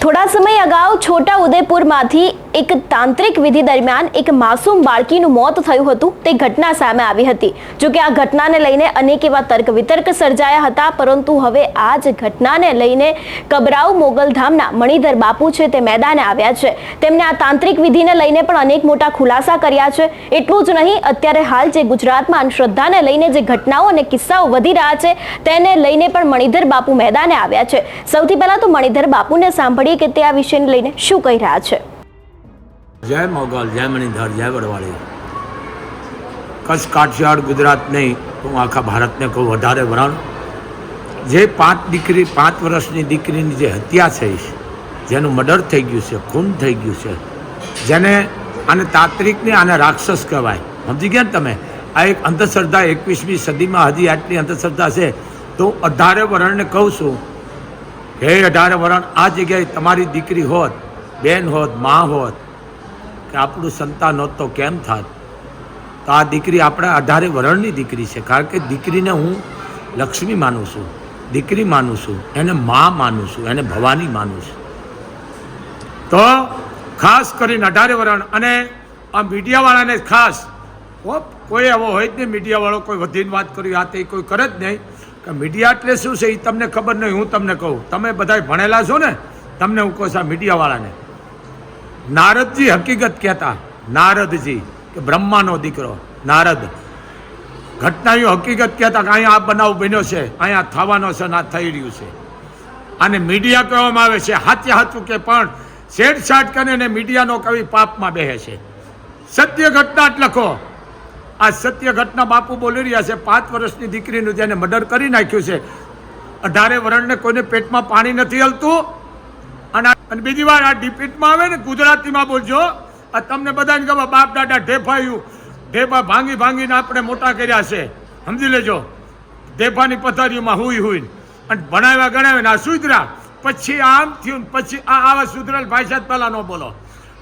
થોડા સમય અગાઉ છોટા ઉદેપુરમાંથી એક તાંત્રિક વિધિ દરમિયાન એક માસૂમ બાળકીનું મોત થયું હતું તે ઘટના સામે આવી હતી। જો કે આ ઘટનાને લઈને અનેક એવા તર્ક વિતર્ક સર્જાયા હતા, પરંતુ હવે આ જ ઘટનાને લઈને કબરાઉ મોગલધામના મણિધર બાપુ છે તે મેદાને આવ્યા છે। તેમણે આ તાંત્રિક વિધિને લઈને પણ અનેક મોટા ખુલાસા કર્યા છે। એટલું જ નહીં, અત્યારે હાલ જે ગુજરાતમાં અંધશ્રદ્ધાને લઈને જે ઘટનાઓ અને કિસ્સાઓ વધી રહ્યા છે તેને લઈને પણ મણિધર બાપુ મેદાને આવ્યા છે। સૌથી પહેલા તો મણિધર બાપુને સાંભળીએ કે તે આ વિષયને લઈને શું કહી રહ્યા છે। જય મોગલ, જય મણિધર, જય વડવાળી। કચ્છ, કાઠિયાવાડ, ગુજરાત નહીં તો હું આખા ભારતને કહું, વધારે વરણ જે 5 વર્ષની દીકરીની જે હત્યા થઈ છે, જેનું મર્ડર થઈ ગયું છે, ખૂન થઈ ગયું છે, જેને આને તાંત્રિકને આને રાક્ષસ કહેવાય, સમજી ગયા ને તમે? આ એક અંધશ્રદ્ધા 21મી સદીમાં હજી આટલી અંધશ્રદ્ધા છે। તો 18 વરણને કહું છું કે 18 વરણ આ જગ્યાએ તમારી દીકરી હોત, બેન હોત, મા હોત, કે આપણું સંતાન હોત તો કેમ થાત? તો આ દીકરી આપણા 18 વરણની દીકરી છે, કારણ કે દીકરીને હું લક્ષ્મી માનું છું, દીકરી માનું છું, એને મા માનું છું, એને ભવાની માનું છું। તો ખાસ કરીને 18 વરણ અને આ મીડિયાવાળાને ખાસ કોઈ એવો હોય જ નહીં, મીડિયાવાળો કોઈ વધીને વાત કરી આ તે કોઈ કરે જ નહીં કે મીડિયા એટલે શું છે એ તમને ખબર નહીં, હું તમને કહું, તમે બધા ભણેલા છો ને, તમને હું કહું છું આ મીડિયાવાળાને। નારદજી હકીકત કહેતા, નારદજી કે બ્રહ્માનો દીકરો નારદ, ઘટનાઓ હકીકત કહેતા કે અહીંયા આ બનાવ બન્યો છે, અહીંયા થવાનો છે, ના થઈ રહ્યું છે। આને મીડિયા કહેવામાં આવે છે, સાચે સાચું કે પણ છેડછાડ કરીને મીડિયાનો કવિ પાપમાં બેસે છે। સત્ય ઘટના જ લખો। આ સત્ય ઘટના બાપુ બોલી રહ્યા છે। 5 વર્ષની દીકરીનું જેને મર્ડર કરી નાખ્યું છે, 18 વરણને કોઈને પેટમાં પાણી નથી હલતું। અને બીજી વાર આ ડિપીટમાં આવે ને, ગુજરાતીમાં બોલજો, આ તમને બધાને ખબર, બાપ દાદા ઢેફા ભાંગીને આપણે મોટા કર્યા છે, સમજી લેજો। ઢેફાની પથારીઓમાં હુઈ અને ભણાવ્યા ગણાવ્યા આ સુધરા, પછી આમ થયું, પછી આવા સુધરેલ ભાષા પહેલા ન બોલો।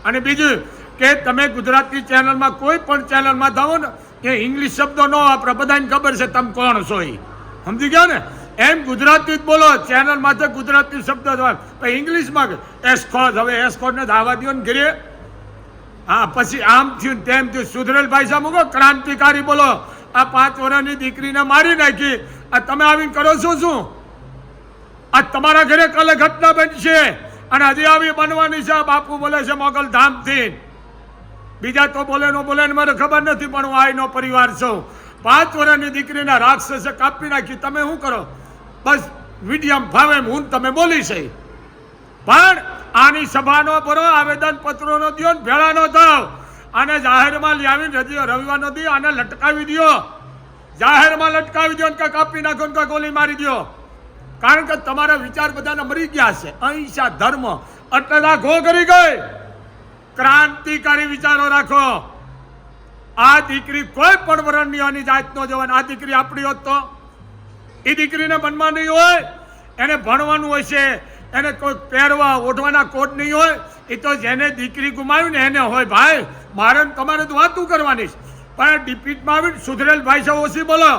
અને બીજું કે તમે ગુજરાતી ચેનલમાં કોઈ પણ ચેનલમાં જાઓ ને કે ઇંગ્લિશ શબ્દો ન વાપરો, બધાને ખબર છે તમે કોણ છો એ, સમજી ગયા ને? એમ ગુજરાતી જ બોલો, ચેનલમાં તો ગુજરાતી શબ્દ જ ઇંગ્લિશમાં એસ્કોટ, હવે એસ્કોટને દાવા દો ને ઘરે, હા, પછી આમ થયું તેમ થયું, સુધરેલ ભાષા મૂકો, ક્રાંતિકારી બોલો। આ 5 વર્ષની દીકરીને મારી નાખી, આ તમે આવીને કરો છો શું? આ તમારા ઘરે કાલે ઘટના બનશે અને હજી આવી બનવાની છે। બાપુ બોલે છે મોગલ ધામથી, બીજા તો બોલે ન બોલે મને ખબર નથી, પણ હું આઈનો પરિવાર છું। 5 વર્ષની દીકરીના રાક્ષસે કાપી નાખી, તમે શું કરો? બસ મીડિયમ ફાવે હું તમે બોલી છે, પણ આની સભાનો ભરો, આવેદન પત્રોનો દો, ભેળાનો થાવ, આને જાહેરમાં લાવીને રવિવારનો દી આને લટકાવી દો, જાહેરમાં લટકાવી દો કે કાપી નાખો કે ગોલી મારી દો, કારણ કે તમારા વિચાર બધાને મરી ગયા છે। અહિંસા ધર્મ એટલે ઘો કરી ગઈ। ક્રાંતિકારી વિચારો રાખો। આ દીકરી કોઈ પણ વરણની આની જાત ન જવાની। આ દીકરી આપણી હોત તો એ દીકરીને મનમાં નહીં હોય, એને ભણવાનું હોય છે, એને કોઈ પહેરવા ઓઢવાના કોડ નહીં હોય, એ તો જેને દીકરી ગુમાવી ને એને હોય। ભાઈ મારે તમારે તો વાતું કરવાની છે, પણ ડિપીટમાં આવીને સુધરેલ ભાષા ઓછી બોલો।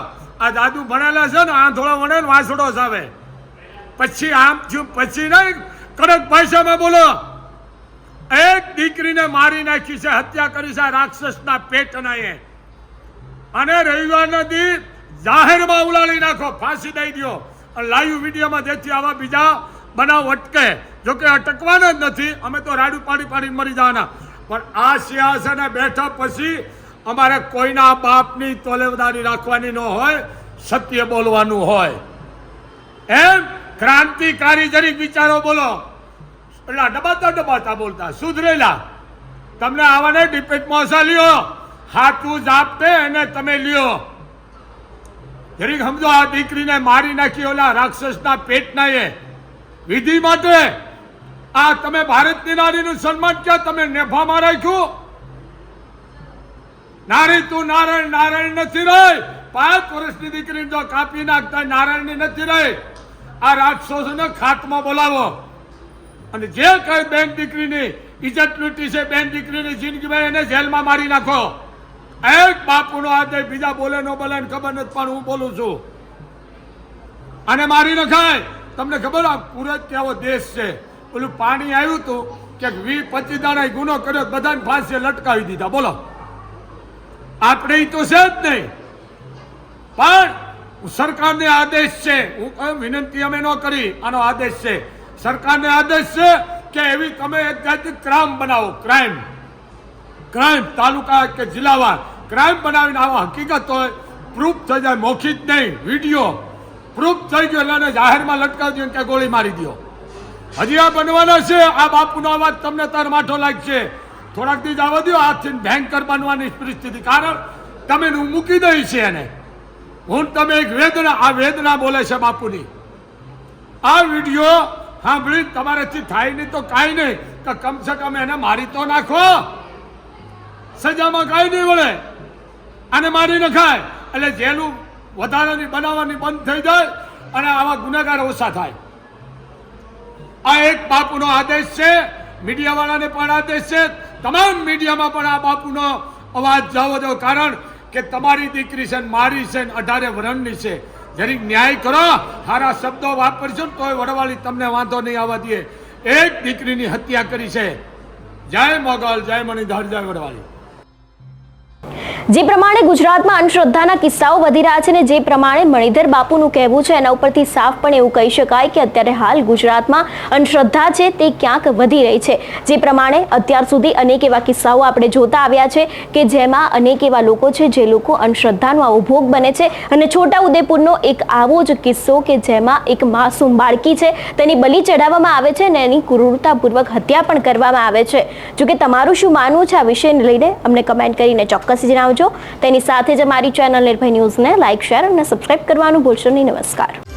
આ દાદુ ભણેલા છે ને, આંધળો વણે ને વાસડો સાવે, પછી આમ થયું, પછી નહીં, કડક ભાષામાં બોલો। એક દીકરીને મારી નાખી છે, હત્યા કરી છે રાક્ષસના પેટના એ, અને રવિવારના દી જાહેરમાં ઉલાળી નાખો, ફાંસી દઈ દો, અને લાઈવ વિડીયોમાં જેથી આવા બીજા બનાવ અટકે। જોકે અટકવાના જ નથી, અમે તો રાડું પાડીને મરી જવાના, પણ આ સિંહાસને બેઠા પછી અમારે કોઈના બાપની તોલેદારી રાખવાની ન હોય, સત્ય બોલવાનું હોય। એમ ક્રાંતિકારી જરીક વિચારો બોલો, એટલે ડબાતા બોલતા સુધરેલા। તમને આવાને ડિપેટમાં લ્યો, હાથું જાપતે એને તમે લ્યો, જરીક સમજો। આ દીકરીને મારી નાખી ઓલા રાક્ષસના પેટના એ વિધિ માટે। આ તમે ભારતની નારીનું સન્માન ક્યાં તમે નેફામાં રાખ્યું? નારી તું નારાયણ, નારાયણ નથી રહી। 5 વર્ષની દીકરીને જો કાપી નાખતા નારાયણની નથી રહી। આ રાક્ષસોને ખાતમાં બોલાવો, અને જે કઈ બેન દીકરીની ઇજ્જત લૂંટી છે, બેન દીકરીની જિંદગીમાં એને જેલમાં મારી નાખો। એક બાપુનો આદેશ, બીજા બોલે ન બોલે ખબર નથી, પણ હું બોલું છું, અને મારી નખાય। તમને ખબર આ કુરત કેવો દેશ છે, ઓલું પાણી આવ્યું હતું કે 20-25 દાડા ગુનો કર્યો બધાને ફાંસીએ લટકાવી દીધા. બોલો, આપણે ઈ તો છે જ નહીં. પણ સરકારને આદેશ છે, હું કહું વિનંતી અમે ન કરી, આનો આદેશ છે, સરકારને આદેશ છે કે એવી તમે એક જાતની ક્રાઇમ બનાવો, ક્રાઇમ તાલુકા કે જિલ્લાવાર ક્રાઇમ બનાવીને આવા હકીકત હોય, પ્રૂફ થઈ જાય, મૌખિક નહીં, વિડીયો પ્રૂફ થઈ ગયો એટલે જાહેરમાં લટકાવી દો કે ગોળી મારી દો. હજી આ બનવાના છે. આ બાપુનો અવાજ તમને તાર માઠો લાગશે. થોડાક દી જવા દો, આજથી ભયંકર બનવાની પરિસ્થિતિ. કારણ તમે મૂકી દઈ છે એને. હું તમે એક વેદના, આ વેદના બોલે છે બાપુની. આ વિડીયો સાંભળી તમારેથી થાય નહીં તો કાંઈ નહીં, તો કમસે કમ એને મારી તો નાખો. સજામાં કાંઈ નહીં વળે, આને મારી નખાય એટલે જેલું વધારાની બનાવવાની બંધ થઈ જાય અને આવા ગુનેગાર ઓછા થાય. આ એક બાપુનો આદેશ છે, મીડિયાવાળાને પણ આદેશ છે, તમામ મીડિયામાં પણ આ બાપુનો અવાજ જવો દો. કારણ કે તમારી દીકરી છે, મારી છે, 18 વર્ષની છે. જરીક ન્યાય કરો. સારા શબ્દો વાપરશો તોય વડવાળી તમને વાંધો નહીં આવવા દે. એક દીકરીની હત્યા કરી છે. જય મોગલ, જય મણિધર, જય વડવાળી. જે પ્રમાણે ગુજરાતમાં અંધશ્રદ્ધાના કિસ્સાઓ વધી રહ્યા છે ને જે પ્રમાણે મણિધર બાપુનું કહેવું છે એના ઉપરથી સાફપણે એવું કહી શકાય કે અત્યારે હાલ ગુજરાતમાં અંધશ્રદ્ધા છે તે ક્યાંક વધી રહી છે. જે પ્રમાણે અત્યાર સુધી અનેક એવા કિસ્સાઓ આપણે જોતા આવ્યા છે કે જેમાં અનેક એવા લોકો છે જે લોકો અંધશ્રદ્ધાનો આવો ભોગ બને છે. અને છોટાઉદેપુરનો એક આવો જ કિસ્સો કે જેમાં એક માસૂમ બાળકી છે તેની બલિ ચડાવવામાં આવે છે અને એની ક્રૂરતાપૂર્વક હત્યા પણ કરવામાં આવે છે. જોકે તમારું શું માનવું છે આ વિષયને લઈને અમને કમેન્ટ કરીને ચોક્કસ જણાવજો. તેની સાથે જ અમારી ચેનલ નિર્ભય ન્યૂઝને લાઇક, શેર અને સબસ્ક્રાઇબ કરવાનું ભૂલશો નહીં. નમસ્કાર.